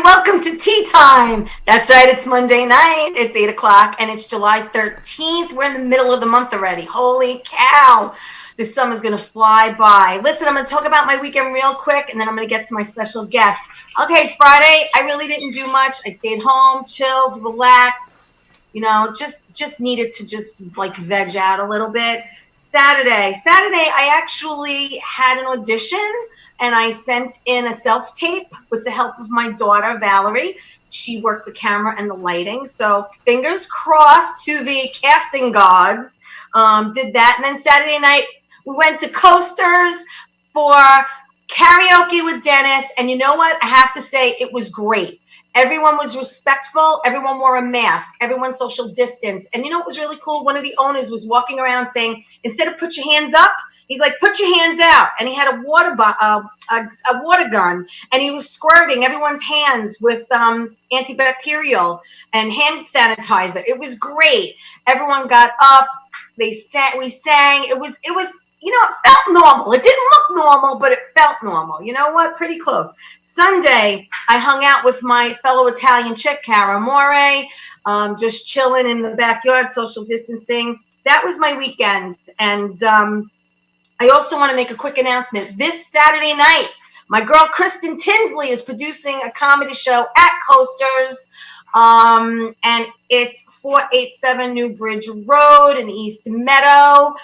welcome to Tea Time. That's right, it's Monday night, it's 8 o'clock, and it's July 13th. We're in the middle of the month already. Holy cow, this summer's going to fly by. Listen, I'm going to talk about my weekend real quick, and then I'm going to get to my special guest. Okay, Friday, I really didn't do much. I stayed home, chilled, relaxed, just needed to just like veg out a little bit. Saturday, I actually had an audition, and I sent in a self-tape with the help of my daughter, Valerie. She worked the camera and the lighting. So fingers crossed to the casting gods. Did that. And then Saturday night, we went to Coasters for karaoke with Dennis. And you know what? I have to say, it was great. Everyone was respectful. Everyone wore a mask. Everyone social distanced. And you know what was really cool? One of the owners was walking around saying, instead of put your hands up, he's like, put your hands out. And he had a water gun, and he was squirting everyone's hands with antibacterial and hand sanitizer. It was great. Everyone got up. We sang. It was. It felt normal. It didn't look normal, but it felt normal. You know what? Pretty close. Sunday, I hung out with my fellow Italian chick, Cara More, just chilling in the backyard, social distancing. That was my weekend. And I also want to make a quick announcement. This Saturday night, my girl Kristen Tinsley is producing a comedy show at Coasters. And it's 487 New Bridge Road in East Meadow.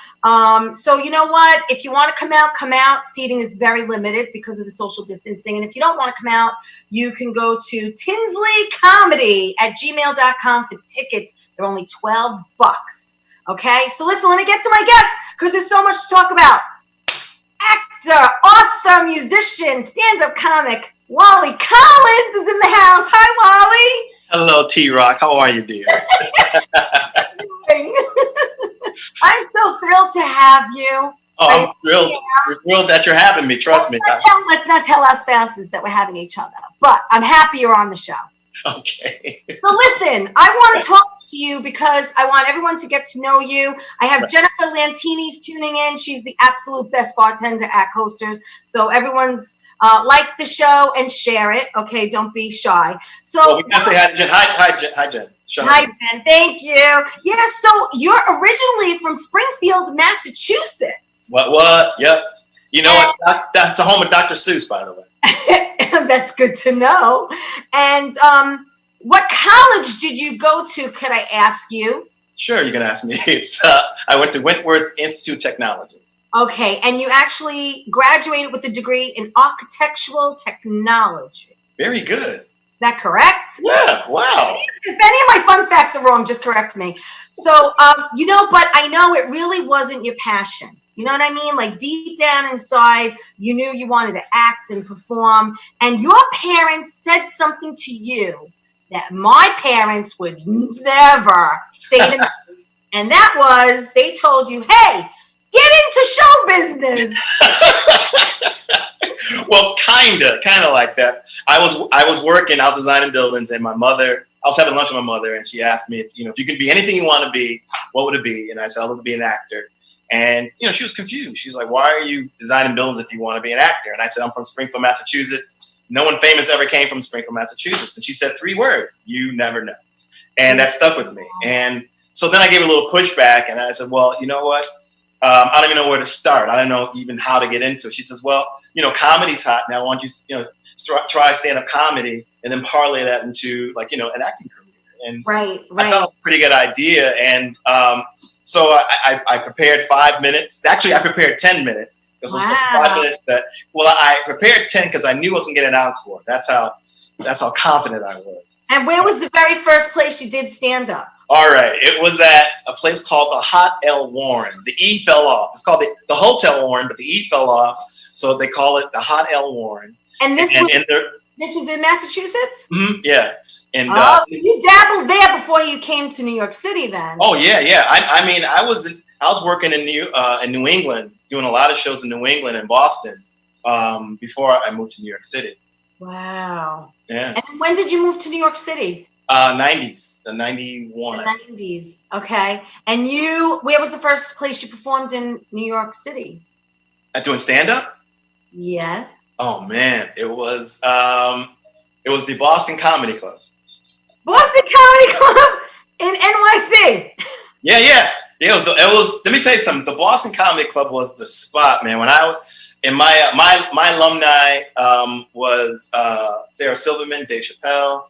So you know what? If you want to come out. Seating is very limited because of the social distancing. And if you don't want to come out, you can go to tinsleycomedy@gmail.com for tickets. They're only $12. Okay? So listen, let me get to my guest because there's so much to talk about. Actor, author, musician, stand-up comic, Wali Collins is in the house. Hi, Wally. Hello, T-Rock. How are you, dear? I'm so thrilled to have you. Oh, I'm thrilled. We're thrilled that you're having me. Trust me. Let's not tell our spouses that we're having each other. But I'm happy you're on the show. Okay. So listen, I want to talk to you because I want everyone to get to know you. I have Jennifer Lantini's tuning in. She's the absolute best bartender at Coasters. So everyone's like the show and share it. Okay, don't be shy. So we can say hi, Jen. Hi, Jen. Hi, Jen. Thank you. Yeah. So you're originally from Springfield, Massachusetts. What? Yep. You know what? That's the home of Dr. Seuss, by the way. That's good to know. And what college did you go to? Could I ask you? Sure, you can ask me. It's I went to Wentworth Institute of Technology. Okay, and you actually graduated with a degree in architectural technology. Very good. Is that correct? Yeah, wow. If any of my fun facts are wrong, just correct me. So, but I know it really wasn't your passion. You know what I mean? Like deep down inside, you knew you wanted to act and perform. And your parents said something to you that my parents would never say to me. And that was, they told you, hey, get into show business. Well, kind of like that. I was working, I was designing buildings, and I was having lunch with my mother, and she asked me, if you could be anything you want to be, what would it be? And I said, I'd love to be an actor. And, she was confused. She was like, why are you designing buildings if you want to be an actor? And I said, I'm from Springfield, Massachusetts. No one famous ever came from Springfield, Massachusetts. And she said 3 words, you never know. And that stuck with me. And so then I gave a little pushback, and I said, well, you know what? I don't even know where to start. I don't know even how to get into it. She says, well, comedy's hot now. Why don't you, try stand-up comedy and then parlay that into an acting career. And right. I thought it was a pretty good idea. And so I prepared 5 minutes. Actually, I prepared 10 minutes. It was 5 minutes I prepared 10 because I knew I was going to get an encore. That's how confident I was. And where was the very first place you did stand-up? All right. It was at a place called the Hot L Warren. The E fell off. It's called the Hotel Warren, but the E fell off. So they call it the Hot L Warren. And this was in Massachusetts? Mm-hmm, yeah. And you dabbled there before you came to New York City then. Oh, yeah. I was working in New England, doing a lot of shows in New England and Boston before I moved to New York City. Wow. Yeah. And when did you move to New York City? 90s, the 91. The 90s, okay. And where was the first place you performed in New York City? Doing stand-up? Yes. Oh man, it was It was the Boston Comedy Club. Boston Comedy Club in NYC. Yeah, yeah. It was. Let me tell you something. The Boston Comedy Club was the spot, man. When I was in my alumni was Sarah Silverman, Dave Chappelle,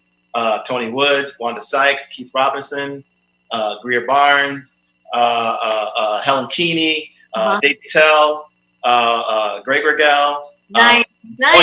Tony Woods, Wanda Sykes, Keith Robinson, Greer Barnes, Helen Keeney, Dave Tell, Greg Rigel. Nice, nice. Oh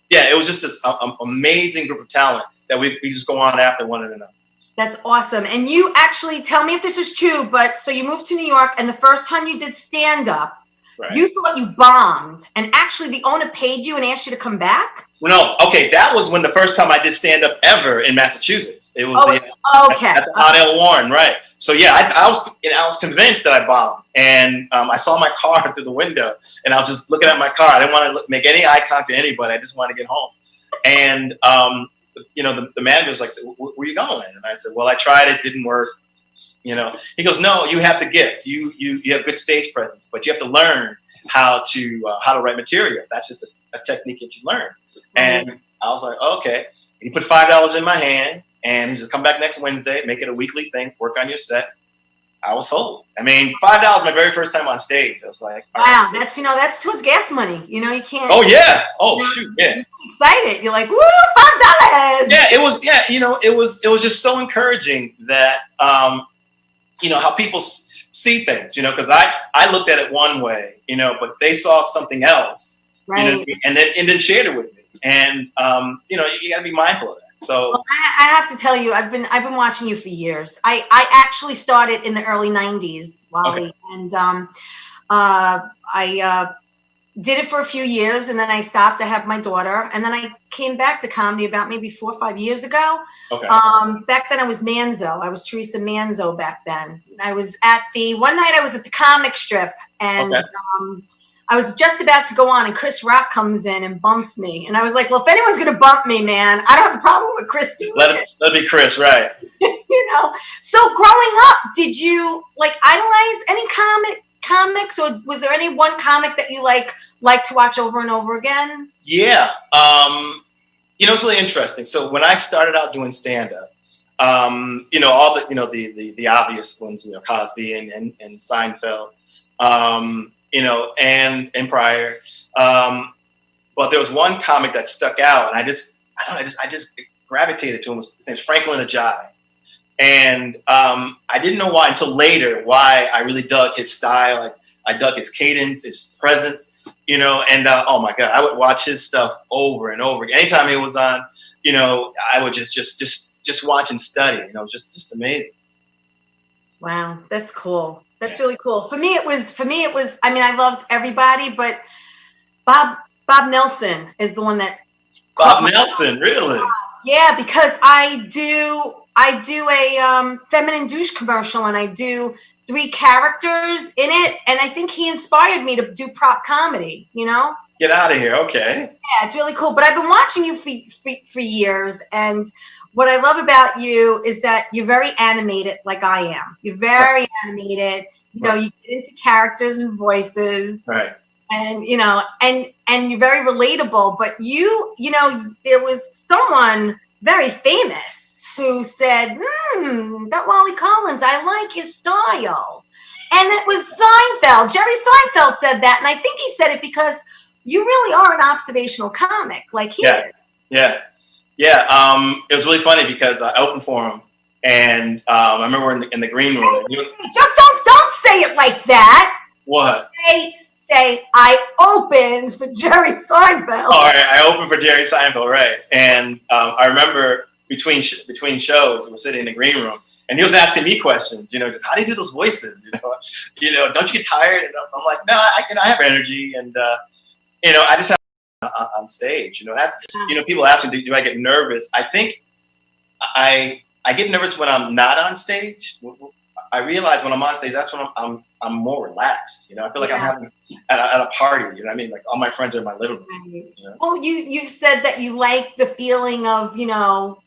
yeah, it was just an amazing group of talent that we just go on after one another. That's awesome. And you actually, tell me if this is true, but so you moved to New York, and the first time you did stand-up, right, you thought you bombed, and actually the owner paid you and asked you to come back? No, okay, that was when the first time I did stand-up ever in Massachusetts. It was okay. At the Hot Warren, right. So yeah, I was convinced that I bombed, and I saw my car through the window, and I was just looking at my car. I didn't want to make any eye contact to anybody. I just wanted to get home. And the manager was like, "Where are you going?" And I said, "Well, I tried. It didn't work." He goes, "No, you have the gift. You have good stage presence, but you have to learn how to write material. That's just a technique that you learn." And I was like, "Okay." He put $5 in my hand, and he said, "Come back next Wednesday, make it a weekly thing, work on your set." I was sold. I mean, $5 my very first time on stage. I was like, wow, that's towards gas money. You can't. Oh yeah. Oh shoot, yeah. You're excited. You're like, woo, $5. Yeah, it was. Yeah, it was just so encouraging that how people see things. Because I looked at it one way, but they saw something else, right? And then shared it with me. And you got to be mindful of that. So well, I have to tell you, I've been watching you for years. I actually started in the early '90s, Wally, okay. And I did it for a few years, and then I stopped. I have my daughter, and then I came back to comedy about maybe 4 or 5 years ago. Okay. Back then I was Manzo. I was Teresa Manzo back then. One night I was at the comic strip, and okay. I was just about to go on, and Chris Rock comes in and bumps me. And I was like, well, if anyone's going to bump me, man, I don't have a problem with Chris doing it. Let it be Chris, right. So growing up, did you, idolize any comics? Or was there any one comic that you, like to watch over and over again? Yeah. It's really interesting. So when I started out doing stand-up, all the obvious ones, Cosby and Seinfeld, and prior. But there was one comic that stuck out, and I just gravitated to him. His name's Franklin Ajayi. And I didn't know why until later why I really dug his style. I dug his cadence, his presence, and oh my God, I would watch his stuff over and over again. Anytime it was on, I would just watch and study. It was just amazing. Wow, that's cool. That's really cool. For me, it was. I mean, I loved everybody, but Bob Nelson is the one that. Bob Nelson, really? Yeah, because I do a feminine douche commercial, and I do 3 characters in it, and I think he inspired me to do prop comedy. Get out of here, okay? Yeah, it's really cool. But I've been watching you for years, and what I love about you is that you're very animated, like I am. You're very animated. You get into characters and voices, right? And and you're very relatable. But there was someone very famous who said, that Wally Collins, I like his style. And it was Seinfeld. Jerry Seinfeld said that. And I think he said it because you really are an observational comic like he is. Yeah. It was really funny because I opened for him. And I remember in the green room. Just don't say it like that. What? Say I opened for Jerry Seinfeld. All right, I opened for Jerry Seinfeld, right? And I remember between shows, we were sitting in the green room, and he was asking me questions. Just how do you do those voices? Don't you get tired? And I'm like, no, I have energy, and I just have on stage. That's people ask me, do I get nervous? I think I get nervous when I'm not on stage. I realize when I'm on stage, that's when I'm more relaxed. I feel like I'm having at a party. I mean? Like all my friends are in my living room. Right. Well, you said that you like the feeling of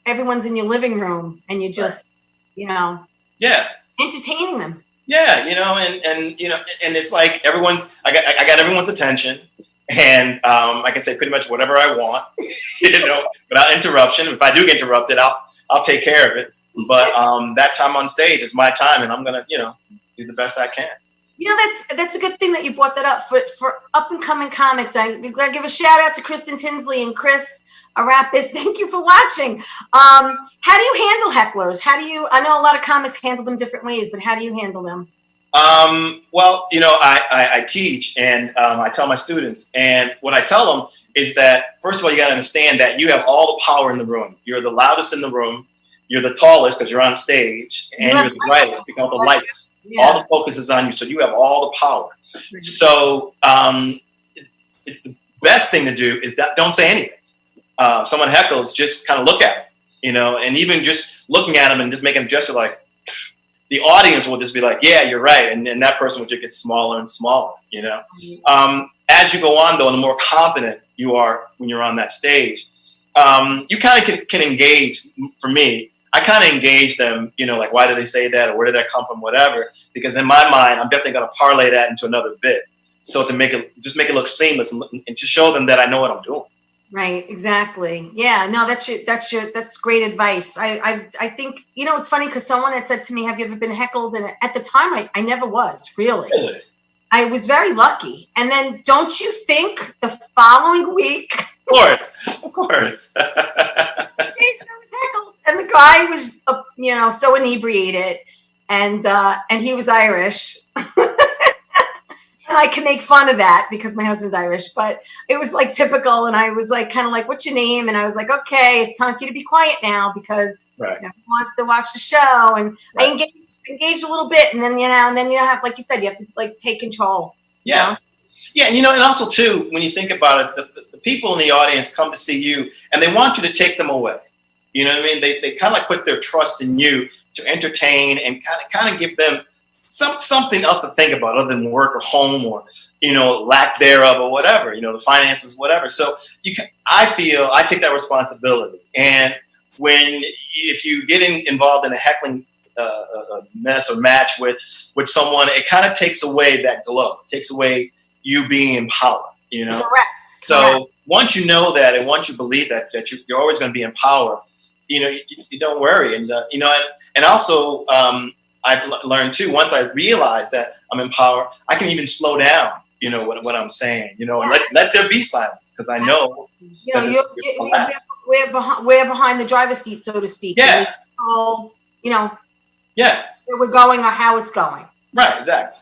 everyone's in your living room and you just entertaining them. Yeah, and it's like I got everyone's attention, and I can say pretty much whatever I want, without interruption. If I do get interrupted, I'll take care of it. But that time on stage is my time, and I'm gonna, do the best I can. That's a good thing that you brought that up for up and coming comics. We've got to give a shout out to Kristen Tinsley and Chris Arapis. Thank you for watching. How do you handle hecklers? I know a lot of comics handle them different ways, but how do you handle them? Well, I teach, and I tell my students, and what I tell them is that, first of all, you got to understand that you have all the power in the room. You're the loudest in the room. You're the tallest because you're on stage, and you're the brightest because all the lights. Yeah. All the focus is on you, so you have all the power. So it's the best thing to do is that don't say anything. Someone heckles, just kind of look at them, and even just looking at them and just making a gesture like, the audience will just be like, yeah, you're right. And that person will just get smaller and smaller, As you go on, though, and the more confident you are when you're on that stage, you kind of can engage. For me, I kind of engage them, like, why did they say that, or where did that come from, whatever. Because in my mind, I'm definitely going to parlay that into another bit. So to make it look seamless and to show them that I know what I'm doing. Right, exactly. Yeah, no, that's great advice. I think, it's funny because someone had said to me, have you ever been heckled? And at the time, I never was, really. I was very lucky. And then don't you think the following week? Of course. And the guy was, so inebriated, and he was Irish. And I can make fun of that because my husband's Irish, but it was like typical. And I was like, kind of like, what's your name? And I was like, okay, it's time for you to be quiet now because everyone wants to watch the show. And I engaged a little bit, and then you have, like you said, you have to like take control. Yeah. Yeah. And also too, when you think about it, the people in the audience come to see you and they want you to take them away. You know what I mean? They kind of like put their trust in you to entertain and kind of give them something else to think about other than work or home or, lack thereof or whatever, the finances, whatever. So I feel I take that responsibility. And if you get involved in a heckling mess or match with someone, it kind of takes away that glow. It takes away you being in power, Correct. So once you know that, and once you believe that you're always going to be in power, you don't worry. And, and also, I've learned too, once I realize that I'm in power, I can even slow down, what I'm saying, and let there be silence, because I know. We're behind the driver's seat, so to speak. Yeah. Yeah. Where we're going or how it's going. Right, exactly.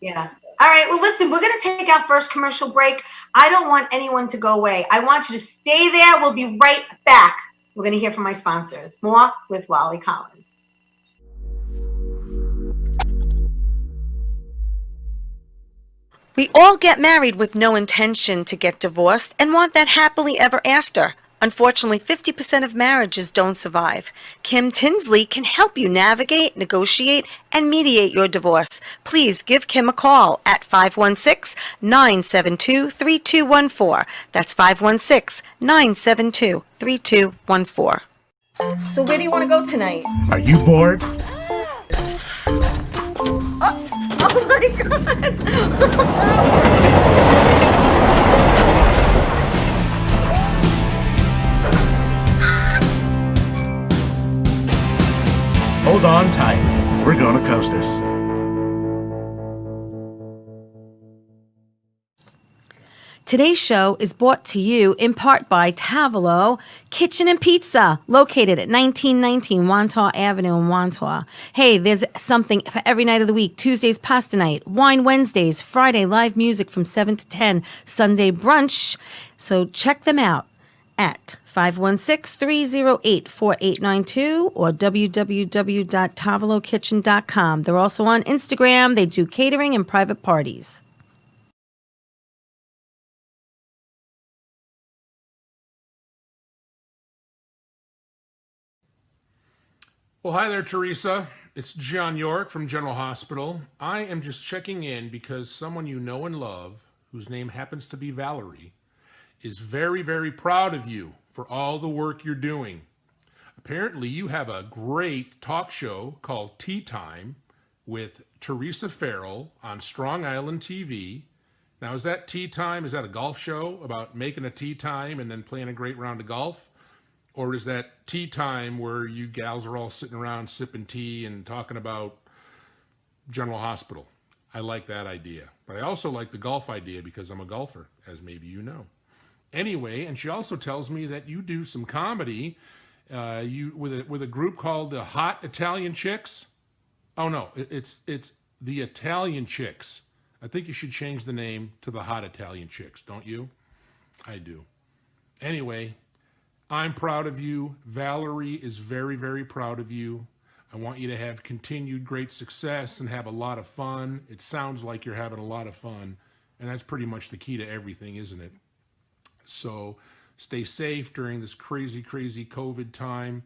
Yeah. All right. Well, listen, we're going to take our first commercial break. I don't want anyone to go away. I want you to stay there. We'll be right back. We're going to hear from my sponsors. More with Wali Collins. We all get married with no intention to get divorced and want that happily ever after. Unfortunately, 50% of marriages don't survive. Kim Tinsley can help you navigate, negotiate, and mediate your divorce. Please give Kim a call at 516-972-3214. That's 516-972-3214. So where do you want to go tonight? Are you bored? Oh my God! Hold on tight. We're gonna coast us. Today's show is brought to you in part by Tavolo Kitchen and Pizza, located at 1919 Wantaw Avenue in Wantaw. Hey, there's something for every night of the week. Tuesdays, pasta night. Wine Wednesdays. Friday, live music from 7 to 10. Sunday, brunch. So check them out at 516-308-4892 or www.tavolokitchen.com. They're also on Instagram. They do catering and private parties. Well, hi there, Teresa. It's John York from General Hospital. I am just checking in because someone you know and love, whose name happens to be Valerie, is very, very proud of you for all the work you're doing. Apparently, you have a great talk show called Tea Time with Teresa Farrell on Strong Island TV. Now, is that tea time? Is that a golf show about making a tea time and then playing a great round of golf? Or is that tea time where you gals are all sitting around sipping tea and talking about General Hospital? I like that idea. But I also like the golf idea because I'm a golfer, as maybe you know. Anyway, and she also tells me that you do some comedy you with a group called the Hot Italian Chicks. Oh no, it's the Italian Chicks. I think you should change the name to the Hot Italian Chicks, don't you? I do. Anyway, I'm proud of you. Valerie is very, very proud of you. I want you to have continued great success and have a lot of fun. It sounds like you're having a lot of fun, and that's pretty much the key to everything, isn't it? So stay safe during this crazy, crazy COVID time,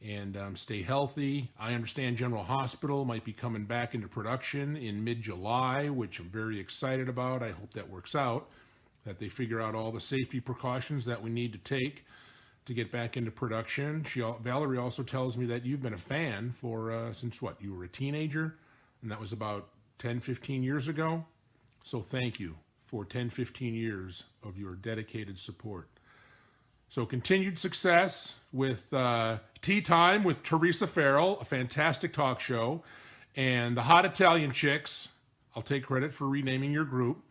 and stay healthy. I understand General Hospital might be coming back into production in mid-July, which I'm very excited about. I hope that works out, that they figure out all the safety precautions that we need to take to get back into production. Valerie also tells me that you've been a fan for since what? You were a teenager, and that was about 10, 15 years ago. So thank you for 10, 15 years of your dedicated support. So continued success with Tea Time with Teresa Farrell, a fantastic talk show, and the Hot Italian Chicks. I'll take credit for renaming your group.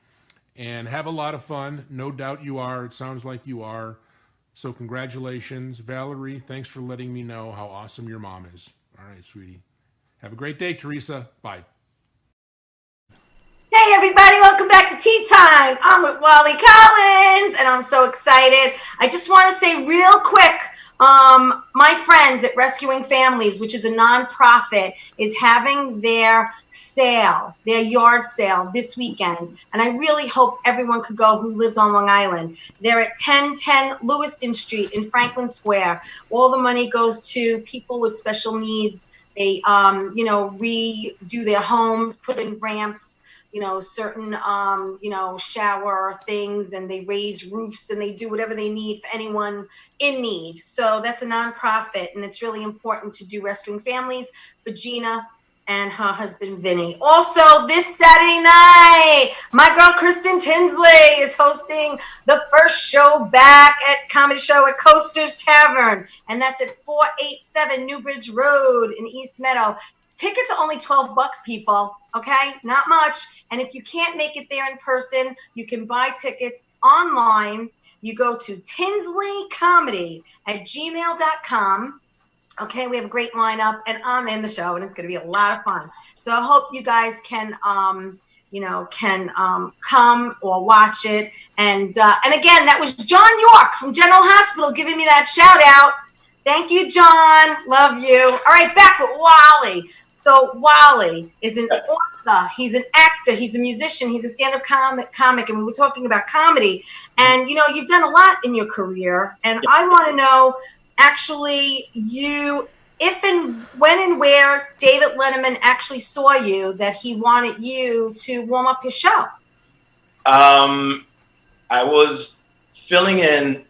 And have a lot of fun. No doubt you are. It sounds like you are. So congratulations. Valerie, thanks for letting me know how awesome your mom is. All right, sweetie. Have a great day, Teresa. Bye. Hey everybody, welcome back to Tea Time. I'm with Wali Collins, and I'm so excited. I just want to say real quick, my friends at Rescuing Families, which is a nonprofit, is having their sale, their yard sale this weekend. And I really hope everyone could go who lives on Long Island. They're at 1010 Lewiston Street in Franklin Square. All the money goes to people with special needs. They, redo their homes, put in ramps, certain, shower things, and they raise roofs, and they do whatever they need for anyone in need. So that's a nonprofit, and it's really important to do Rescuing Families for Gina and her husband, Vinny. Also, this Saturday night, my girl, Kristen Tinsley, is hosting the first show back at Comedy Show at Coaster's Tavern, and that's at 487 Newbridge Road in East Meadow. Tickets are only $12, people, okay? Not much. And if you can't make it there in person, you can buy tickets online. You go to tinsleycomedy@gmail.com. Okay, we have a great lineup, and I'm in the show, and it's going to be a lot of fun. So I hope you guys can, come or watch it. And again, that was John York from General Hospital giving me that shout out. Thank you, John. Love you. All right, back with Wali. So Wali is an author, he's an actor, he's a musician, he's a stand-up comic, and we were talking about comedy. And, you've done a lot in your career, and I want to know, actually, if and when and where David Letterman actually saw you, that he wanted you to warm up his show. I was filling in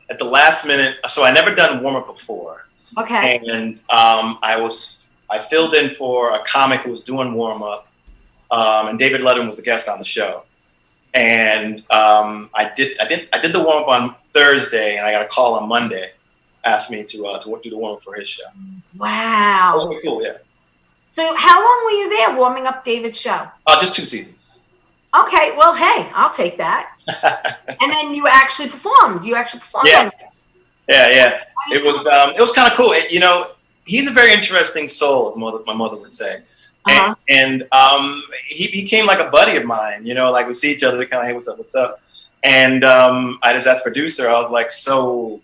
at the last minute, so I never done warm-up before. Okay. And I filled in for a comic who was doing warm up, and David Letterman was a guest on the show. And I did the warm up on Thursday, and I got a call on Monday, asked me to do the warm up for his show. Wow, that was really cool, yeah. So how long were you there warming up David's show? Just 2 seasons. Okay, well, hey, I'll take that. And then you actually performed. You actually performed. Yeah, on it. yeah. It was kind of cool. He's a very interesting soul, as my mother would say. Uh-huh. And he became like a buddy of mine, like we see each other, kind of, hey, what's up? And I just asked producer, I was like, so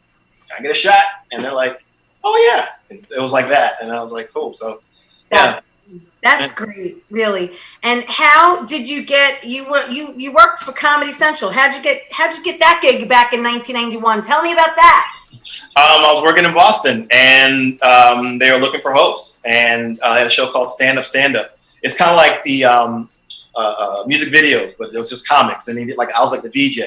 can I get a shot? And they're like, oh yeah. It was like that. And I was like, cool. So yeah. That's great, really. And how did you get, you worked for Comedy Central. How'd you get that gig back in 1991? Tell me about that. I was working in Boston, and they were looking for hosts, and I had a show called Stand Up. It's kind of like the music videos, but it was just comics, and I was like the VJ,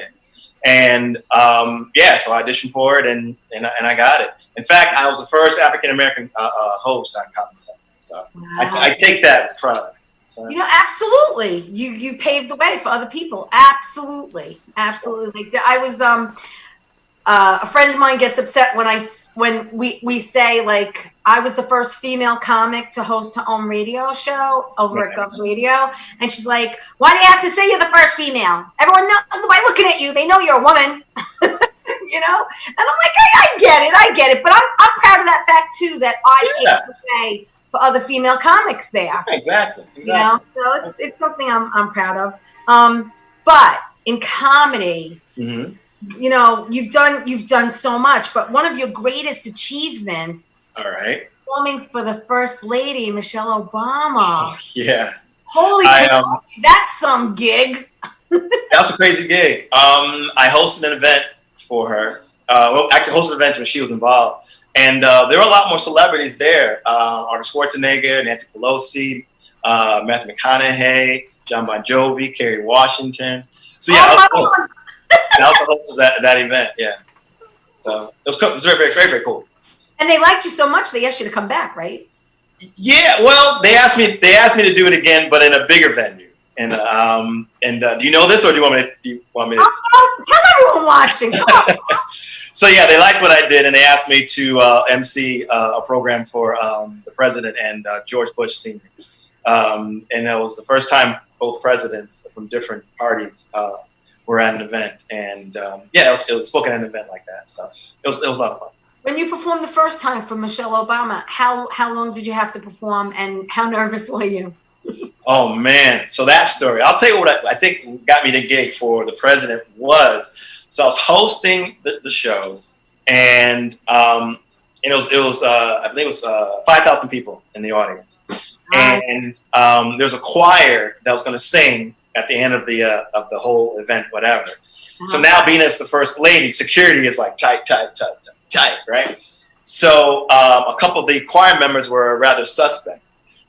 and so I auditioned for it, and I got it. In fact, I was the first African American host on Comedy Central, so wow. I take that pride. So. Absolutely. You paved the way for other people. Absolutely. I was a friend of mine gets upset when we say, like, I was the first female comic to host her own radio show over at Gov's Radio, and she's like, "Why do you have to say you're the first female? Everyone knows by looking at you, they know you're a woman." And I'm like, I get it, but I'm proud of that fact too, that I paved the way for other female comics there. Exactly. So it's something I'm proud of. But in comedy, Mm-hmm. you've done so much, but one of your greatest achievements, all right, performing for the First Lady, Michelle Obama. Yeah. Holy that's some gig. That was a crazy gig. I hosted an event for her. Actually hosted events when she was involved. And there were a lot more celebrities there. Arnold Schwarzenegger, Nancy Pelosi, Matthew McConaughey, John Bon Jovi, Kerry Washington. So yeah, I was the host of that event. Yeah. So it was very, very, very, very cool. And they liked you so much they asked you to come back, right? Yeah. Well, they asked me to do it again, but in a bigger venue. And do you know this, or do you want me to? Tell everyone watching. Come on. So yeah, they liked what I did, and they asked me to MC a program for the president and George Bush Sr. And it was the first time both presidents from different parties were at an event, and it was spoken at an event like that. So it was a lot of fun. When you performed the first time for Michelle Obama, how long did you have to perform, and how nervous were you? Oh man, so that story. I'll tell you what I think got me the gig for the president was. So I was hosting the show, and it was I believe it was 5,000 people in the audience, and there was a choir that was going to sing at the end of the whole event, whatever. So now, being as the First Lady, security is like tight, right? So a couple of the choir members were rather suspect.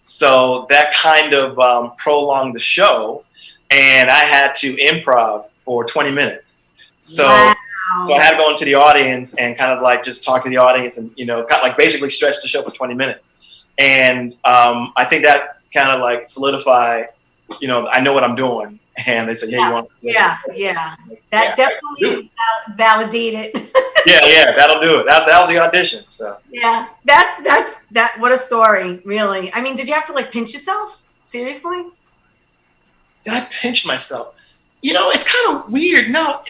So that kind of prolonged the show, and I had to improv for 20 minutes. So I had to go into the audience and kind of like just talk to the audience and, kind of like basically stretch the show for 20 minutes. And I think that kind of like solidified, I know what I'm doing. And they said, "Yeah, you want to do it?" Yeah. That definitely validated. yeah, that'll do it. That was the audition. So yeah, that's what a story, really. I mean, did you have to like pinch yourself? Seriously? Did I pinch myself? It's kind of weird. No,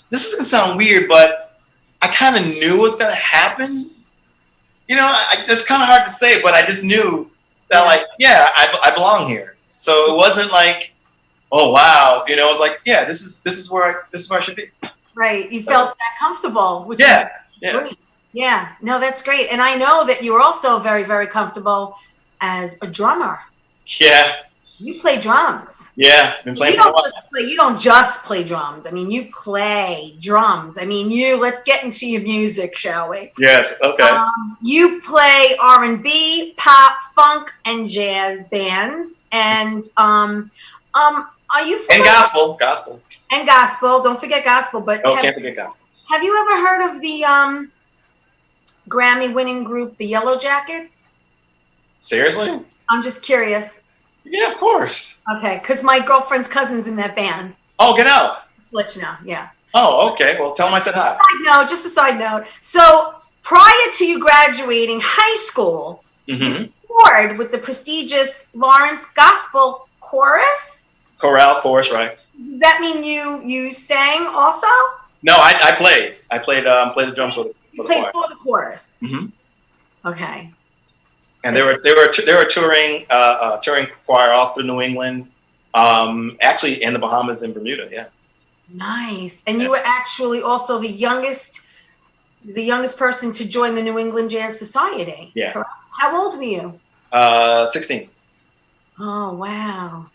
this is gonna sound weird, but I kind of knew what was gonna happen. It's kind of hard to say, but I just knew that, I belong here. So it wasn't like, oh wow, it was like, yeah, this is where I should be. Right. You felt that comfortable, which is great. Yeah. No, that's great. And I know that you were also very, very comfortable as a drummer. Yeah. You play drums. Yeah, been playing. You don't just play drums. I mean, you play drums. I mean, let's get into your music, shall we? Yes. Okay. You play R&B, pop, funk, and jazz bands, and are you and gospel? And gospel. Don't forget gospel. But can't forget gospel. Have you ever heard of the Grammy-winning group, the Yellow Jackets? Seriously? I'm just curious. Yeah, of course. Okay, because my girlfriend's cousin's in that band. Oh, get out. Let you know, yeah. Oh, okay. Well, tell them I said hi. Just a side note. So prior to you graduating high school, you toured with the prestigious Lawrence Gospel Chorus? Chorale, chorus, right. Does that mean you sang also? No, I played. I played the drums for the You played for the chorus? Mm-hmm. Okay. And they were touring choir all through New England, actually in the Bahamas and Bermuda. Yeah. Nice. And you were actually also the youngest person to join the New England Jazz Society. Yeah. Correct? How old were you? 16. Oh wow.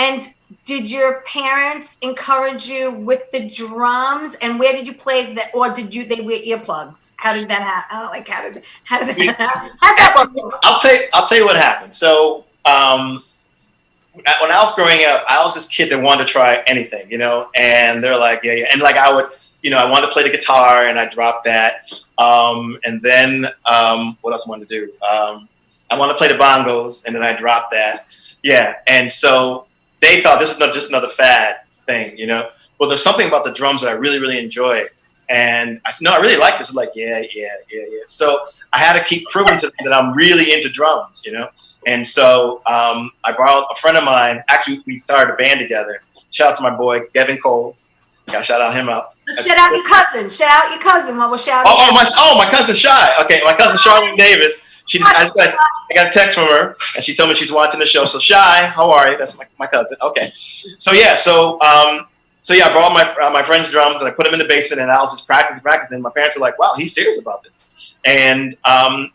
And did your parents encourage you with the drums? And where did you play that, or did they wear earplugs? How did that happen? How did that work? I'll tell you what happened. So when I was growing up, I was this kid that wanted to try anything, and they're like, yeah. And like I would, I wanted to play the guitar, and I dropped that. And then what else I wanted to do? I want to play the bongos, and then I dropped that. Yeah, and so they thought this is not just another fad thing, you know. Well, there's something about the drums that I really, really enjoy, and I said, no, I really like this. Like, yeah. So I had to keep proving to them that I'm really into drums, you know. And so I borrowed a friend of mine. Actually, we started a band together. Shout out to my boy Devin Cole. Gotta shout out him out. Shout out your cousin. Shout out your cousin while we're shouting. My cousin Shy. Okay, my cousin Charlotte Davis. I got a text from her, and she told me she's watching the show. So Shy, how are you? That's my cousin. Okay. So I brought my friend's drums and I put them in the basement, and I was just practicing. My parents are like, "Wow, he's serious about this." And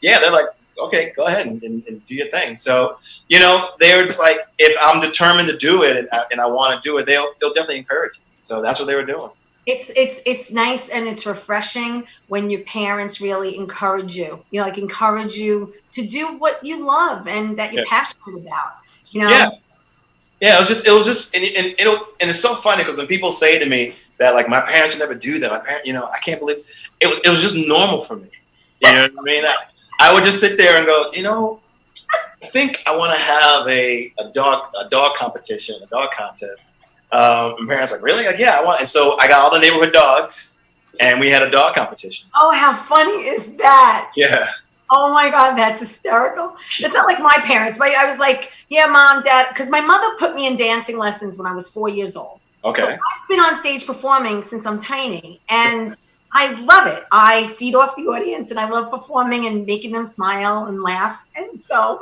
they're like, "Okay, go ahead and do your thing." So you know, they're just like, if I'm determined to do it and I want to do it, they'll definitely encourage me. So that's what they were doing. It's nice and it's refreshing when your parents really encourage you. You know, like encourage you to do what you love and that you're passionate about. You know. Yeah. It was just, and it's so funny because when people say to me that like my parents would never do that, I can't believe it was just normal for me. You know what I mean? I would just sit there and go, you know, I think I want to have a dog competition, a dog contest. And parents like, really? Like, yeah, I want. And so I got all the neighborhood dogs, and we had a dog competition. Oh, how funny is that? Yeah. Oh my God, that's hysterical. It's not like my parents. I was like, yeah, Mom, Dad, because my mother put me in dancing lessons when I was 4 years old. Okay. So I've been on stage performing since I'm tiny, and I love it. I feed off the audience, and I love performing and making them smile and laugh. And so,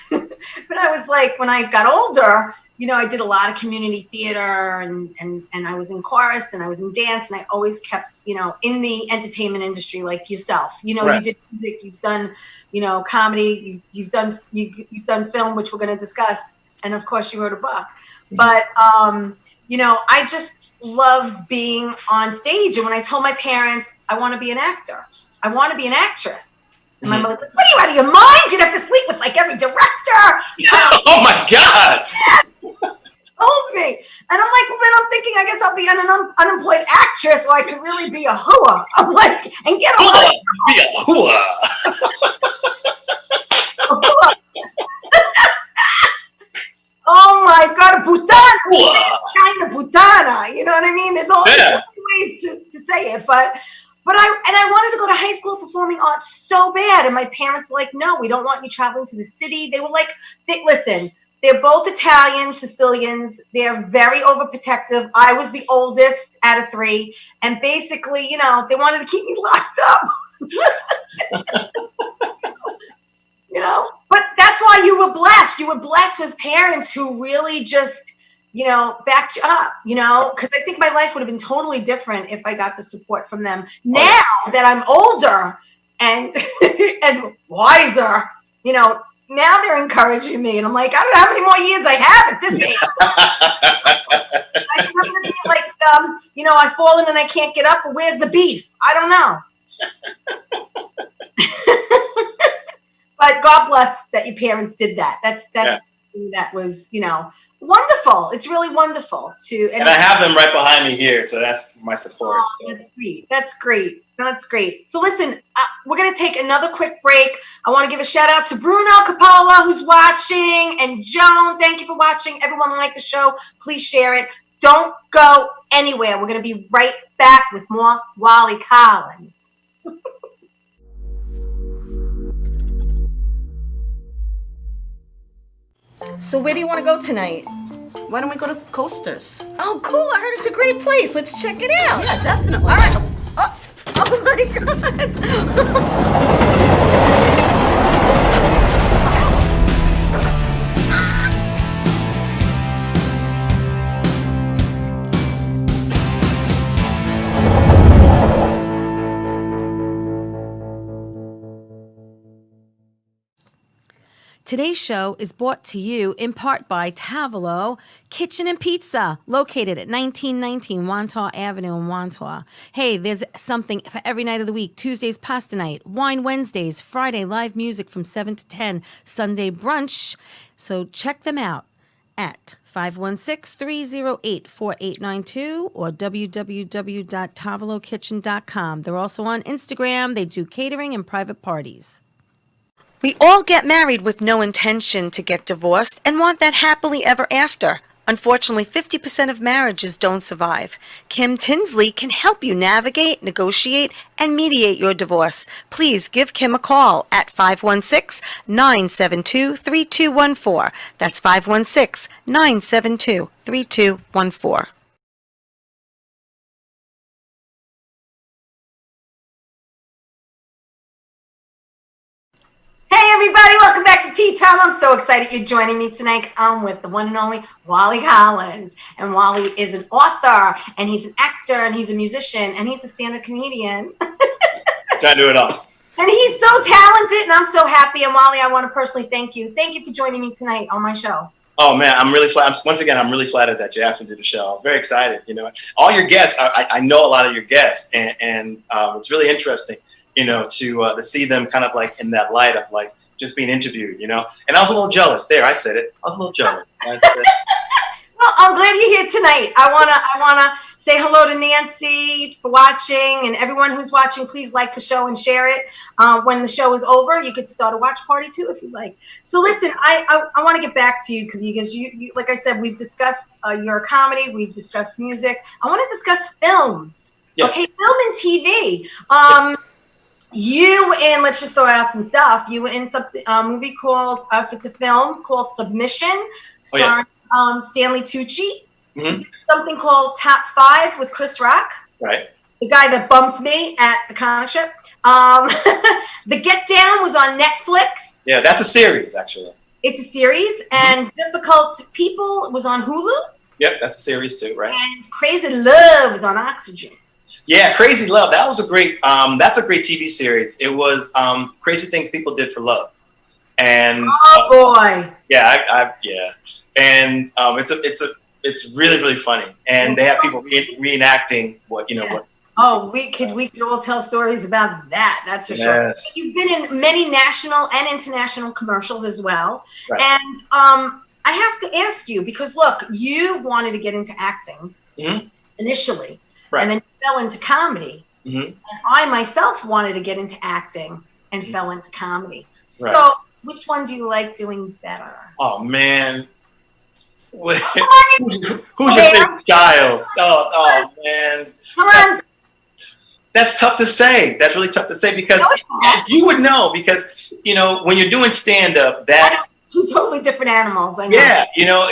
but I was like, when I got older, you know, I did a lot of community theater and I was in chorus and I was in dance, and I always kept, you know, in the entertainment industry like yourself. You know, right. You did music, you've done, you know, comedy, you've done film, which we're going to discuss, and of course you wrote a book. But you know, I just loved being on stage, and when I told my parents I want to be an actor, I want to be an actress. And my mother's like, what are you, out of your mind? You'd have to sleep with like every director. Oh my God. Holds me. And I'm like, well, then I'm thinking, I guess I'll be an unemployed actress, or I could really be a hooah. I'm like, and get a be a hooah. Oh my God, a putana. Kind of putana. You know what I mean? There's all different ways to say it, but I wanted to go to high school performing arts so bad, and my parents were like, no, we don't want you traveling to the city. They were like, listen, they're both Italian, Sicilians. They're very overprotective. I was the oldest out of three, and basically, you know, they wanted to keep me locked up. You know, but that's why you were blessed. You were blessed with parents who really just, you know, backed you up, you know, because I think my life would have been totally different if I got the support from them. Now that I'm older and and wiser, you know, now they're encouraging me, and I'm like, I don't know how many more years I have at this age. I'm gonna be like, you know, I've fallen and I can't get up, but where's the beef? I don't know. But God bless that your parents did that. That's something that was, you know, wonderful. It's really wonderful to. And I have them right behind me here, so that's my support. Oh, that's sweet. That's great. That's great. So listen, we're gonna take another quick break. I want to give a shout out to Bruno Capola, who's watching, and Joan. Thank you for watching. Everyone like the show. Please share it. Don't go anywhere. We're gonna be right back with more Wali Collins. So where do you want to go tonight? Why don't we go to Coasters? Oh, cool. I heard it's a great place. Let's check it out. Yeah, definitely. All right. Oh my God. Today's show is brought to you in part by Tavolo Kitchen and Pizza, located at 1919 Wantagh Avenue in Wantagh. Hey, there's something for every night of the week. Tuesdays, pasta night. Wine Wednesdays. Friday, live music from 7 to 10. Sunday, brunch. So check them out at 516-308-4892 or www.tavolokitchen.com. They're also on Instagram. They do catering and private parties. We all get married with no intention to get divorced and want that happily ever after. Unfortunately, 50% of marriages don't survive. Kim Tinsley can help you navigate, negotiate, and mediate your divorce. Please give Kim a call at 516-972-3214. That's 516-972-3214. Hey everybody, welcome back to Tea Time. I'm so excited you're joining me tonight because I'm with the one and only Wali Collins. And Wali is an author, and he's an actor, and he's a musician, and he's a stand-up comedian. Trying to do it all. And he's so talented, and I'm so happy. And Wali, I want to personally thank you. Thank you for joining me tonight on my show. Oh man, I'm really flattered. Once again, I'm really flattered that you asked me to do the show. I was very excited. You know, all your guests, I know a lot of your guests, and it's really interesting, you know, to see them kind of like in that light of like just being interviewed, you know. And I was a little jealous. There, I said it. I was a little jealous. Well, I'm glad you're here tonight. I wanna say hello to Nancy for watching, and everyone who's watching. Please like the show and share it. When the show is over, you could start a watch party too if you like. So listen, I want to get back to you because you like I said, we've discussed your comedy, we've discussed music. I want to discuss films. Yes. Okay, film and TV. You in, let's just throw out some stuff. You were in something, movie called, if it's a film called Submission, starring Stanley Tucci. Mm-hmm. You did something called Top 5 with Chris Rock. Right. The guy that bumped me at the comic strip. The Get Down was on Netflix. Yeah, that's a series actually. It's a series, and Difficult People was on Hulu. Yep, that's a series too, right? And Crazy Love was on Oxygen. Yeah, Crazy Love. That was a great. That's a great TV series. It was Crazy Things People Did for Love, and oh boy, yeah, yeah, and it's really funny, and they have people reenacting what you know what. Oh, we could all tell stories about that. That's for sure. You've been in many national and international commercials as well, right. And I have to ask you because look, you wanted to get into acting initially. Right. And then fell into comedy. And I myself wanted to get into acting and fell into comedy. Right. So which one do you like doing better? Oh man. Who's your favorite child? Oh man. Come on. That's tough to say. That's really tough to say because you would know because you know when you're doing stand-up that two totally different animals. I know. Yeah, you know,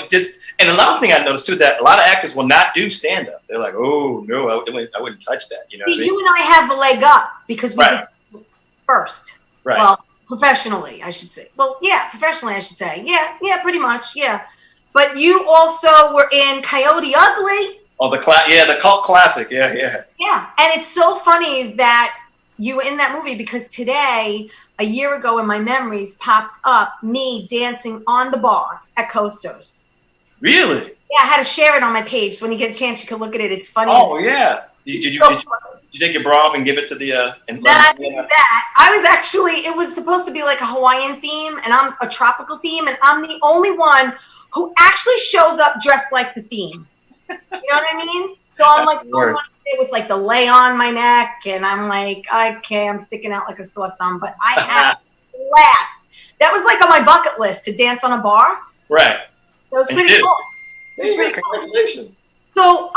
and another thing I noticed too that a lot of actors will not do stand up. They're like, oh no, I wouldn't touch that. You know, See, you and I have the leg up because we did first. Right. Well, professionally, I should say. Well, yeah, professionally, I should say. Yeah, pretty much. Yeah, but you also were in Coyote Ugly. Oh, the cult classic. Yeah. Yeah, and it's so funny that you were in that movie because today, a year ago in my memories, popped up me dancing on the bar at Coasters. Really? Yeah, I had to share it on my page. So when you get a chance, you can look at it. It's funny. Oh, yeah. Did you take your bra off and give it to the... that. I was actually... It was supposed to be like a Hawaiian theme, and I'm a tropical theme, and I'm the only one who actually shows up dressed like the theme. You know what I mean? So I'm like the only one with like the lei on my neck, and I'm like, okay, I'm sticking out like a sore thumb, but I had a blast. That was like on my bucket list to dance on a bar. Right. That was pretty cool. It was pretty cool. Congratulations. So,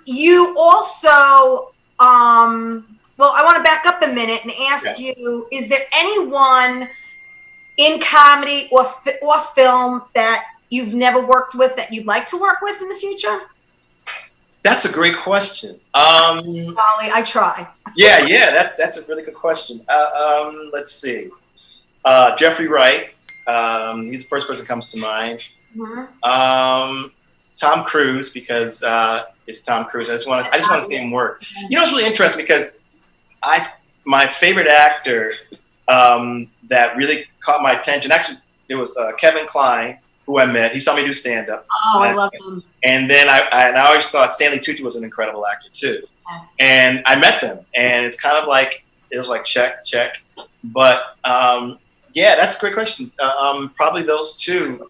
you also, well, I want to back up a minute and ask you: is there anyone in comedy or film that you've never worked with that you'd like to work with in the future? That's a great question. Golly, I try. Yeah, that's a really good question. Let's see. Jeffrey Wright. He's the first person that comes to mind. Tom Cruise, because it's Tom Cruise. I just want to see him work. You know, it's really interesting because my favorite actor that really caught my attention. Actually, it was Kevin Kline, who I met. He saw me do stand up. Oh, I love him. And then I always thought Stanley Tucci was an incredible actor too. Yes. And I met them, and it's kind of like it was like check. But yeah, that's a great question. Probably those two.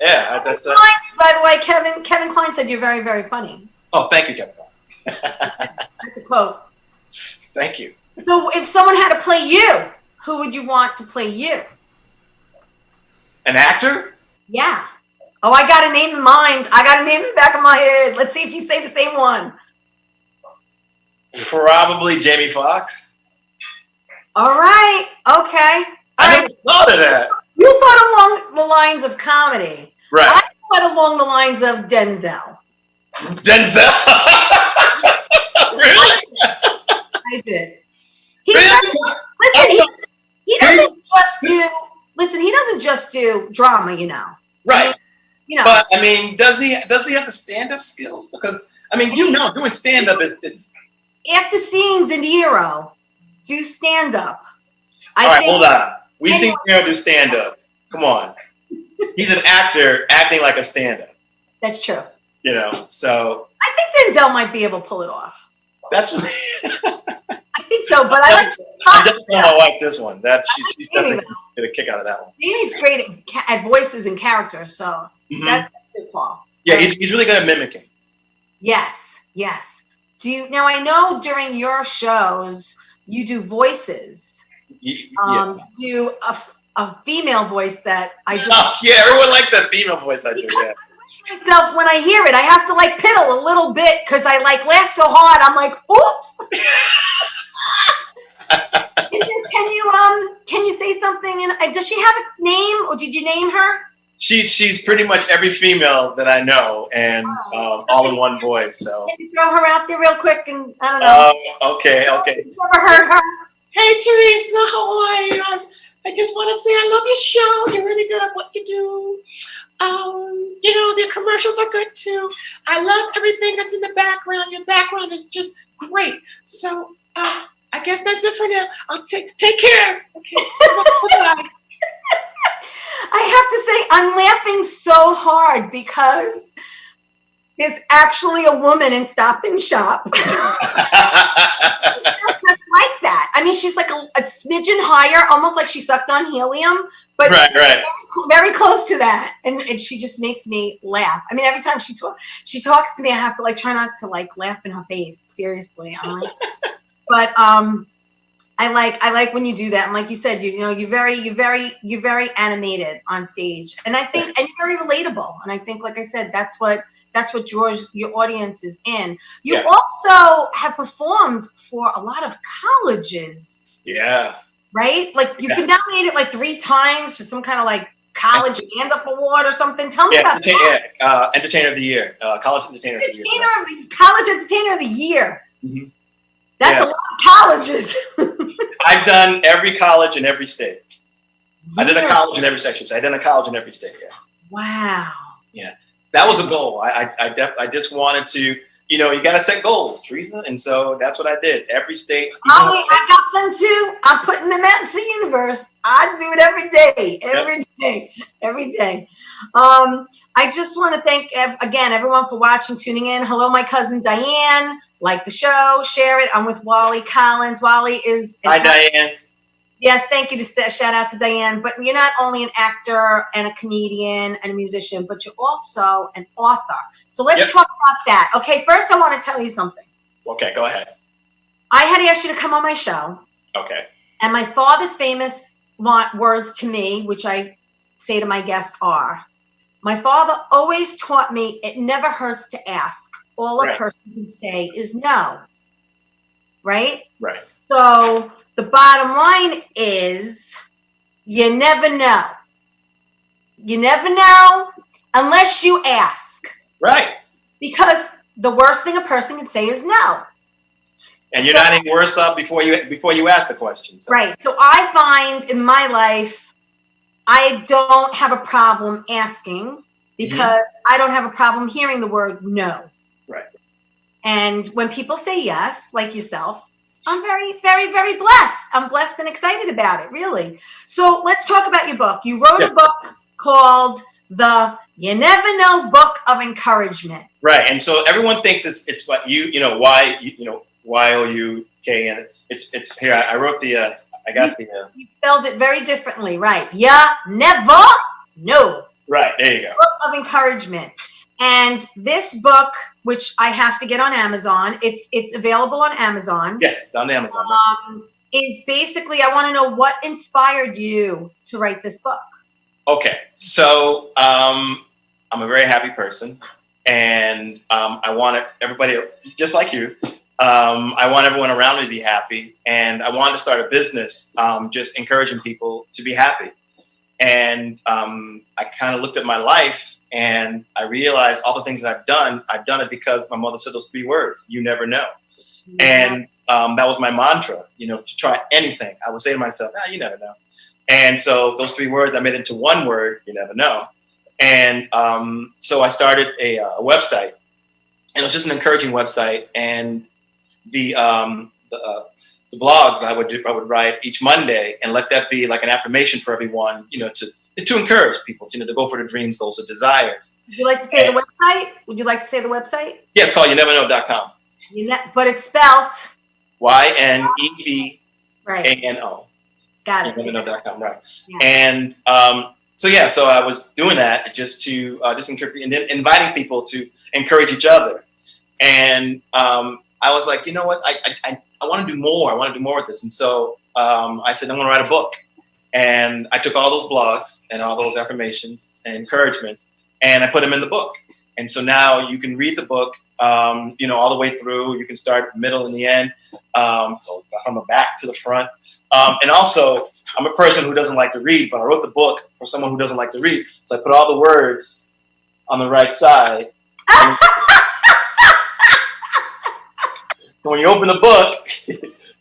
Yeah, that's by the way, Kevin Kline said you're very, very funny. Oh, thank you, Kevin Kline. That's a quote. Thank you. So if someone had to play you, who would you want to play you? An actor? Yeah. Oh, I got a name in mind. I got a name in the back of my head. Let's see if you say the same one. Probably Jamie Foxx. All right. Okay. All I right. never thought of that. You thought along the lines of comedy. Right. I thought along the lines of Denzel. Denzel. Really? I did. He Really? listen, he doesn't just do. Listen, he doesn't just do drama. You know. Right. You know. But I mean, does he have the stand-up skills? Because I mean, doing stand-up is. After seeing De Niro do stand-up, All right, hold on. We've seen De Niro do stand-up. Come on. He's an actor acting like a stand-up. That's true. You know, so I think Denzel might be able to pull it off. that's. I think so, but I like. I'm definitely telling my wife this one. That she definitely get a kick out of that one. He's great at voices and characters, so that's a good call. Yeah, he's really good at mimicking. Yes, yes. Now I know during your shows you do voices. Yeah. Do a female voice that I just. Yeah, everyone likes that female voice I do. Yeah. Myself when I hear it, I have to like piddle a little bit because I like laugh so hard. I'm like, oops. Can you say something? And does she have a name, or did you name her? She's pretty much every female that I know, and all in one voice. So can you throw her out there real quick? And I don't know. Okay. You ever heard her? Hey Teresa, how are you? I just want to say I love your show. You're really good at what you do. The commercials are good too. I love everything that's in the background. Your background is just great. So I guess that's it for now. I'll take care. Okay. Bye. I have to say, I'm laughing so hard because there's actually a woman in Stop and Shop. She's not just like that. I mean, she's like a smidgen higher, almost like she sucked on helium, but right. Very close to that. And she just makes me laugh. I mean, every time she talks to me, I have to like try not to like laugh in her face. Seriously, I'm like, but I like when you do that, and like you said, you're very animated on stage, and I think, and you're very relatable, and I think, like I said, that's what draws your audiences in. You also have performed for a lot of colleges. Yeah. Right? Like you've been nominated like 3 times for some kind of like college stand-up award or something. Tell me about that. Yeah, Entertainer of the Year, College Entertainer of the Year. College Entertainer of the Year. Mm-hmm. That's a lot of colleges. I've done every college in every state. I did a college in every section. So I did a college in every state. Yeah. Wow. Yeah, that was a goal. I just wanted to. You got to set goals, Teresa, and so that's what I did. Every state. I got them too. I'm putting them out into the universe. I do it every day, every day. I just want to thank again everyone for watching, tuning in. Hello, my cousin Diane. Like the show, share it. I'm with Wally Collins. Wally is. Hi, Diane. Yes, thank you. Shout out to Diane. But you're not only an actor and a comedian and a musician, but you're also an author. So let's talk about that. Okay, first I want to tell you something. Okay, go ahead. I had asked you to come on my show. Okay. And my father's famous words to me, which I say to my guests are, my father always taught me it never hurts to ask. All a person can say is no. Right? Right. So the bottom line is you never know. You never know unless you ask. Right. Because the worst thing a person can say is no. And you're not any worse off before you ask the question. So. Right. So I find in my life, I don't have a problem asking because I don't have a problem hearing the word no. Right. And when people say yes, like yourself, I'm very, very, very blessed. I'm blessed and excited about it, really. So let's talk about your book. You wrote a book called The You Never Know Book of Encouragement. Right. And so everyone thinks it's what Y-O-U-K, and it's here. I wrote you spelled it very differently, right? Yeah, never know. Right. There you go. Book of Encouragement. And this book, which I have to get on Amazon, it's available on Amazon. Yes, it's on Amazon. is basically I want to know what inspired you to write this book. Okay, so I'm a very happy person, and I want everybody, just like you, I want everyone around me to be happy, and I wanted to start a business just encouraging people to be happy. And I kind of looked at my life, and I realized all the things that I've done it because my mother said those 3 words, you never know. Yeah. And that was my mantra, to try anything. I would say to myself, you never know. And so those 3 words I made into one word, you never know. And so I started a website, and it was just an encouraging website. And the blogs I would write each Monday, and let that be like an affirmation for everyone, to encourage people, to go for their dreams, goals, and desires. Would you like to say the website? Would you like to say the website? Yeah, it's called youneverknow.com. But it's spelled YNEVANO. right. Got it. Youneverknow.com, right? Yeah. And so I was doing that just to just encourage, and then inviting people to encourage each other. And I was like, you know what, I want to do more. I want to do more with this. And so I said, I'm going to write a book. And I took all those blogs and all those affirmations and encouragements, and I put them in the book. And so now you can read the book, all the way through. You can start middle and the end, from the back to the front. And also, I'm a person who doesn't like to read, but I wrote the book for someone who doesn't like to read. So I put all the words on the right side. So when you open the book,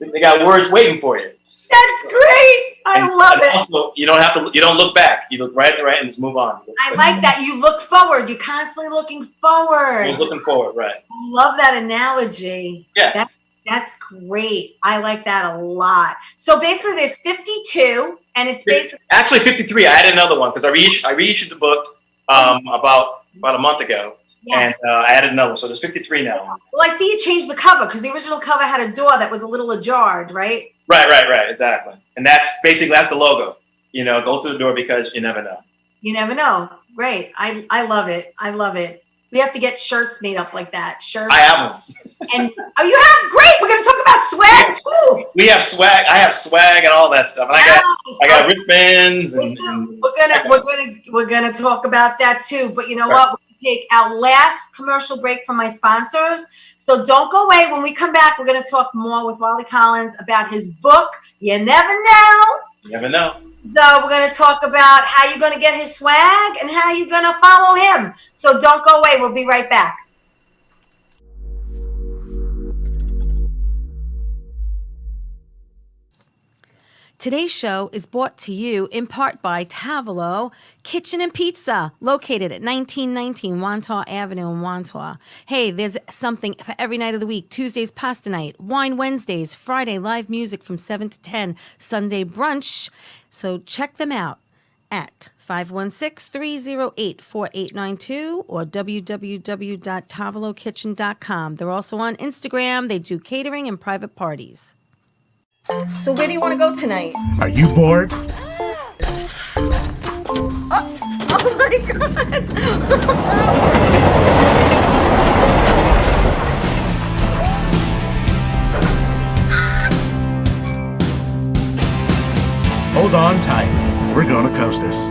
they got words waiting for you. That's great. I love it. Also, you don't look back. You look right and just move on. I like that. You look forward. You're constantly looking forward. You're looking forward, right. I love that analogy. Yeah. That's great. I like that a lot. So basically there's 52, and it's basically... Actually 53. I added another one because I reissued the book about a month ago. Yes. And I added another one. So there's 53 now. Well, I see you changed the cover because the original cover had a door that was a little ajar, right? Right. Exactly. And that's the logo. Go through the door because you never know. You never know. Great. I love it. I love it. We have to get shirts made up like that. Shirts. I have them. And you have? Great. We're going to talk about swag too. We have swag. I have swag and all that stuff. And I got wristbands and we're gonna talk about that too. But you know what? We're gonna take our last commercial break from my sponsors. So don't go away. When we come back, we're gonna talk more with Wali Collins about his book. You never know. You never know. So we're going to talk about how you're going to get his swag and how you're going to follow him. So don't go away. We'll be right back. Today's show is brought to you in part by Tavolo Kitchen and Pizza, located at 1919 Wantaw Avenue in Wantaw. Hey, there's something for every night of the week. Tuesdays, pasta night, wine Wednesdays, Friday, live music from 7 to 10, Sunday brunch. So check them out at 516-308-4892 or www.tavolokitchen.com. They're also on Instagram. They do catering and private parties. So where do you want to go tonight? Are you bored? Oh my God. Hold on tight. We're gonna coast this.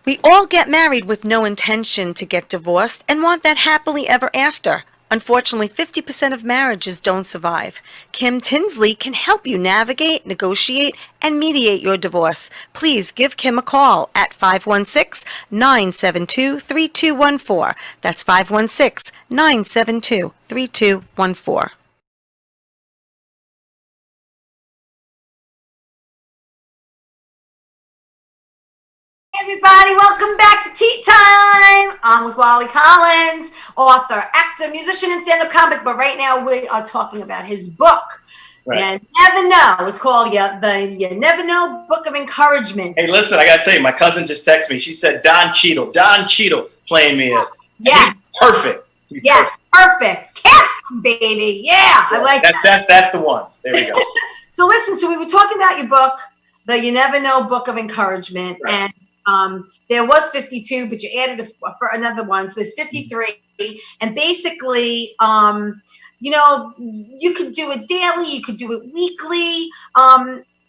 We all get married with no intention to get divorced and want that happily ever after. Unfortunately, 50% of marriages don't survive. Kim Tinsley can help you navigate, negotiate, and mediate your divorce. Please give Kim a call at 516-972-3214. That's 516-972-3214. Everybody, welcome back to Tea Time. I'm with Wali Collins, author, actor, musician, and stand-up comic. But right now we are talking about his book. Right. You never know. It's called the You Never Know Book of Encouragement. Hey, listen, I got to tell you, my cousin just texted me. She said, Don Cheadle playing me. Yeah. Perfect. Perfect. Cast him, baby. Yeah, I like that. That's the one. There we go. So listen, we were talking about your book, the You Never Know Book of Encouragement. Right. And there was 52, but you added for another one. So there's 53. And basically, You could do it daily, you could do it weekly.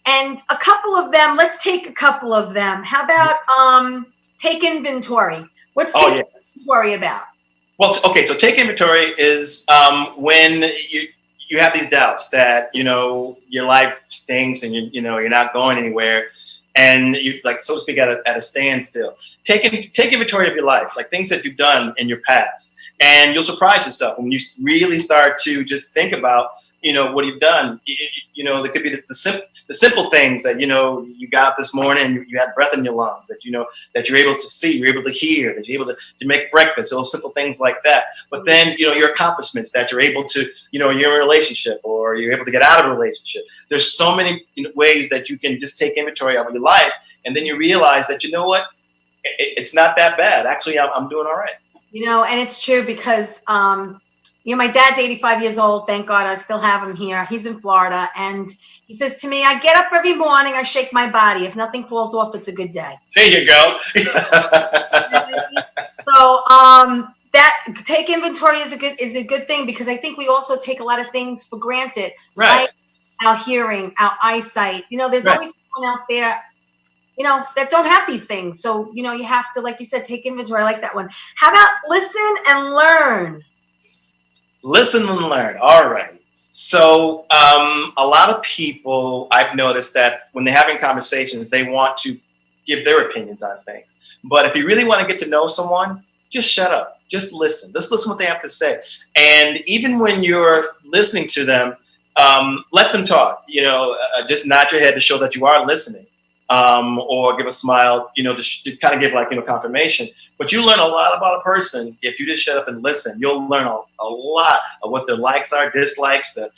And a couple of them, let's take a couple of them. How about take inventory? What's take inventory about? Well, okay, so take inventory is when you have these doubts that your life stinks and you're not going anywhere, and you, like, so to speak, at a standstill. Take inventory of your life, like things that you've done in your past, and you'll surprise yourself when you really start to just think about what you've done. There could be the simple things that you got up this morning and you had breath in your lungs, that that you're able to see, you're able to hear, that you're able to make breakfast, those simple things like that. But then your accomplishments, that you're able to you're in a relationship, or you're able to get out of a relationship. There's so many ways that you can just take inventory of your life, and then you realize that what, it's not that bad. Actually, I'm doing all right. And it's true because my dad's 85 years old. Thank God I still have him here. He's in Florida. And he says to me, I get up every morning, I shake my body. If nothing falls off, it's a good day. There you go. So that take inventory is a good thing, because I think we also take a lot of things for granted. Right. Like our hearing, our eyesight. There's always someone out there, that don't have these things. So, you have to, like you said, take inventory. I like that one. How about listen and learn? Listen and learn. All right. So a lot of people, I've noticed that when they're having conversations, they want to give their opinions on things. But if you really want to get to know someone, just shut up. Just listen. Just listen what they have to say. And even when you're listening to them, let them talk. Just nod your head to show that you are listening. Or give a smile, to kind of give confirmation. But you learn a lot about a person if you just shut up and listen. You'll learn a lot of what their likes are, dislikes, the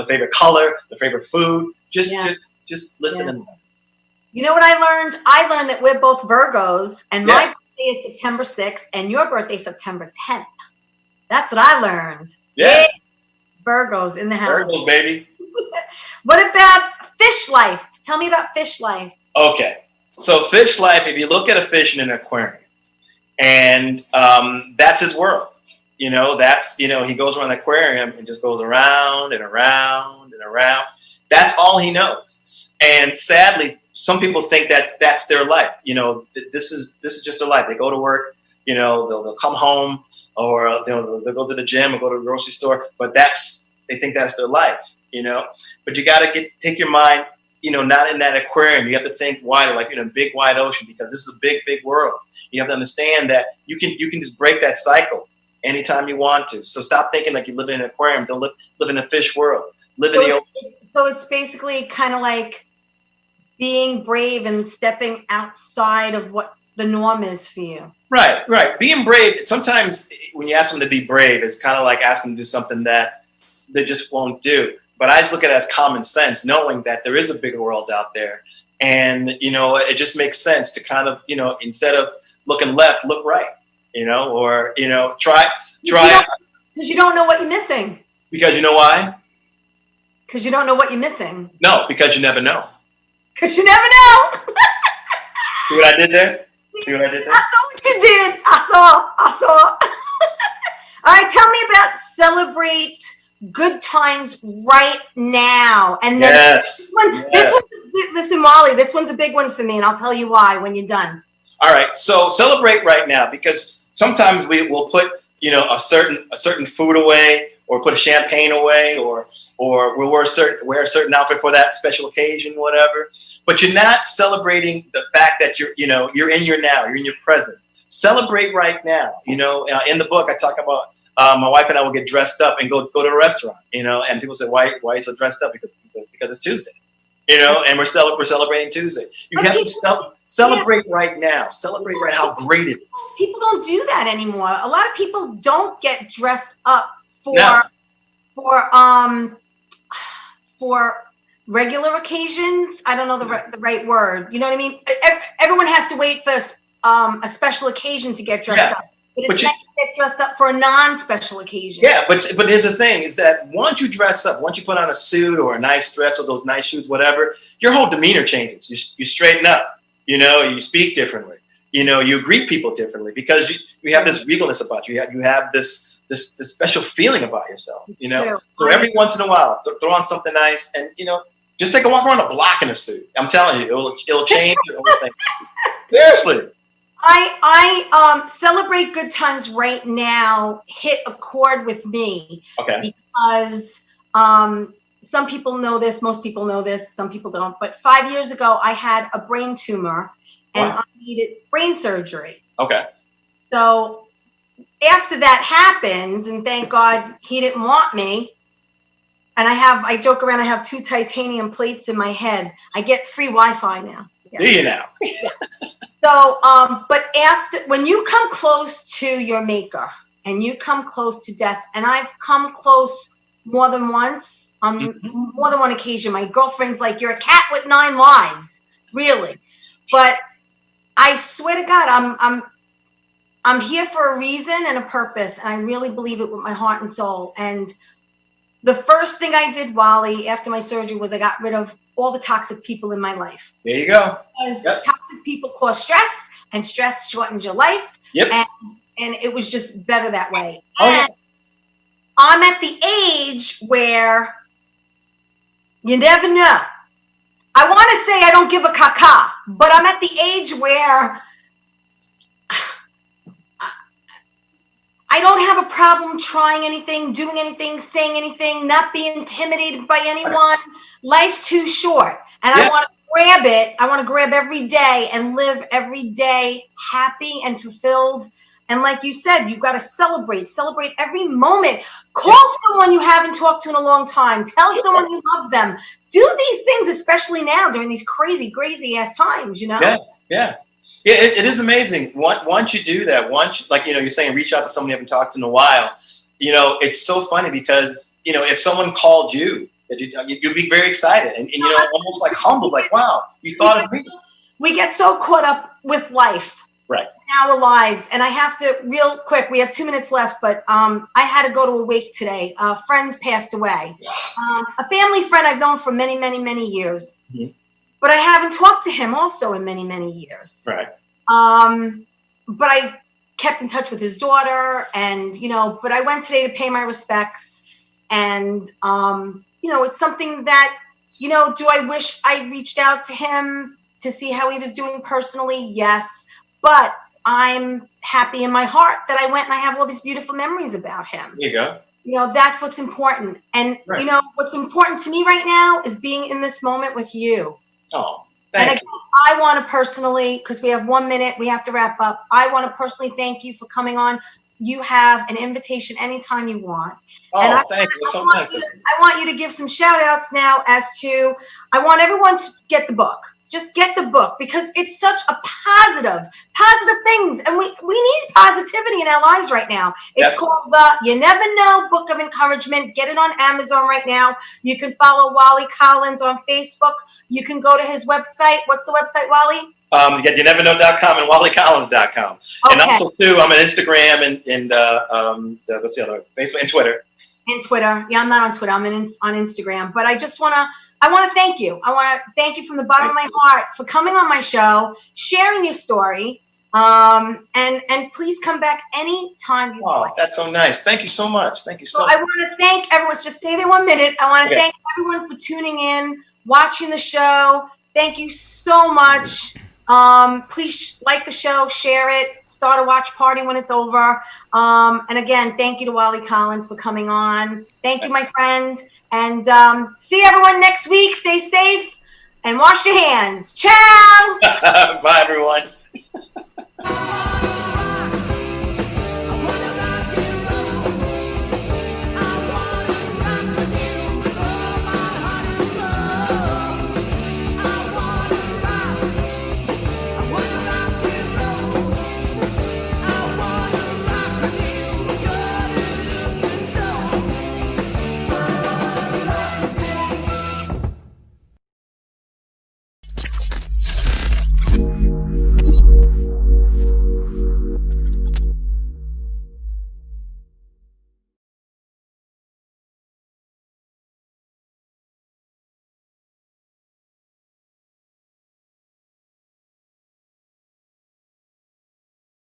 favorite color, the favorite food. Just listen and learn. You know what I learned? I learned that we're both Virgos, and my birthday is September 6th, and your birthday is September 10th. That's what I learned. Yeah. Virgos in the house. Virgos, baby. What about fish life? Tell me about fish life. Okay. So fish life, if you look at a fish in an aquarium, and that's his world. He goes around the aquarium and just goes around and around and around. That's all he knows. And sadly, some people think that's their life. This is just their life. They go to work, they'll come home, or they'll go to the gym or go to the grocery store, but they think that's their life, But you got to take your mind, not in that aquarium. You have to think wider, like in a big wide ocean, because this is a big, big world. You have to understand that you can just break that cycle anytime you want to. So stop thinking like you live in an aquarium. Don't live in a fish world. Live in the ocean. So it's basically kind of like being brave and stepping outside of what the norm is for you. Right. Being brave. Sometimes when you ask them to be brave, it's kind of like asking them to do something that they just won't do. But I just look at it as common sense, knowing that there is a bigger world out there. And, it just makes sense to kind of, instead of looking left, look right, or, try. Because you don't know what you're missing. Because you know why? Because you don't know what you're missing. No, because you never know. Because you never know. See what I did there? I saw what you did. I saw. All right, tell me about celebrate good times right now. And then listen, Wally, this one's a big one for me, and I'll tell you why when you're done. All right, so celebrate right now, because sometimes we will put a certain food away, or put a champagne away, or we'll wear a certain outfit for that special occasion, whatever. But you're not celebrating the fact that you're in your now, you're in your present. Celebrate right now. In the book I talk about my wife and I will get dressed up and go to a restaurant. And people say, why are you so dressed up? Because it's Tuesday. And we're celebrating Tuesday. You have to celebrate right now. Celebrate right how great it is. People don't do that anymore. A lot of people don't get dressed up for regular occasions. I don't know the right word. You know what I mean? Everyone has to wait for a special occasion to get dressed up. But it's nice to get dressed up for a non-special occasion. Yeah, but here's the thing, is that once you dress up, once you put on a suit or a nice dress or those nice shoes, whatever, your whole demeanor changes. You straighten up. You speak differently. You greet people differently, because you have this regalness about you. You have this this special feeling about yourself, you know. True. So every once in a while, throw on something nice, and you know, just take a walk around the block in a suit. I'm telling you, it'll change your whole thing. Seriously. I celebrate good times right now hit a chord with me Okay. because some people know this, most people know this, some people don't. But 5 years ago, I had a brain tumor and Wow. I needed brain surgery. Okay. So after that happens, and thank God he didn't want me, and I joke around, I have 2 titanium plates in my head. I get free Wi-Fi now. Yeah. Do you now? So, but when you come close to your maker and you come close to death, and I've come close more than once, more than one occasion. My girlfriend's like, "You're a cat with 9 lives," really. But I swear to God, I'm here for a reason and a purpose, and I really believe it with my heart and soul. And the first thing I did, Wally, after my surgery was I got rid of all the toxic people in my life. There you go. Because Yep. toxic people cause stress, and stress shortens your life. Yep. And it was just better that way. Oh, yeah. And I'm at the age where you never know. I want to say I don't give a caca, but I'm at the age where I don't have a problem trying anything, doing anything, saying anything, not being intimidated by anyone. Life's too short, and Yeah. I want to grab it. I want to grab every day and live every day happy and fulfilled. And like you said, you've got to celebrate every moment. Call someone you haven't talked to in a long time. Tell someone you love them. Do these things, especially now during these crazy ass times, you know? Yeah. It is amazing. Once you do that, like, you know, you're saying, reach out to someone you haven't talked to in a while. You know, it's so funny because, you know, if someone called you, you'd be very excited and you know, almost like humbled, like, wow, you thought of me. We get so caught up with life. Right. In our lives. And I have to, real quick, we have 2 minutes left, but I had to go to a wake today. A friend passed away. A family friend I've known for many years. Mhm. But I haven't talked to him also in many years. Right. But I kept in touch with his daughter, and, you know, but I went today to pay my respects. And, you know, it's something that, you know, do I wish I reached out to him to see how he was doing personally? Yes. But I'm happy in my heart that I went and I have all these beautiful memories about him. There you go. You know, that's what's important. And, Right. you know, what's important to me right now is being in this moment with you. Oh, And thank again, I want to personally, because we have 1 minute, we have to wrap up. I want to personally thank you for coming on. You have an invitation anytime you want. Oh, And thank you. That's so nice. I want you to give some shout outs now as to, I want everyone to get the book. Just get the book, because it's such a positive things. And we need positivity in our lives right now. It's called the You Never Know Book of Encouragement. Get it on Amazon right now. You can follow Wali Collins on Facebook. You can go to his website. What's the website, Wali? You get youneverknow.com and wallycollins.com. And Okay. also, too, I'm on Instagram and what's the other? Facebook and Twitter. And Twitter. Yeah, I'm not on Twitter. I'm on Instagram. But I want to thank you. I want to thank you from the bottom of my heart for coming on my show, sharing your story, and please come back anytime you Oh, like. that's so nice. Thank you so much. Thank you so So much. I want to thank everyone. Just stay there 1 minute. I want to Okay. thank everyone for tuning in, watching the show. Thank you so much. Please like the show, share it, start a watch party when it's over. And again, thank you to Wali Collins for coming on. Thank you, my friend. And see everyone next week. Stay safe and wash your hands. Ciao. Bye, everyone.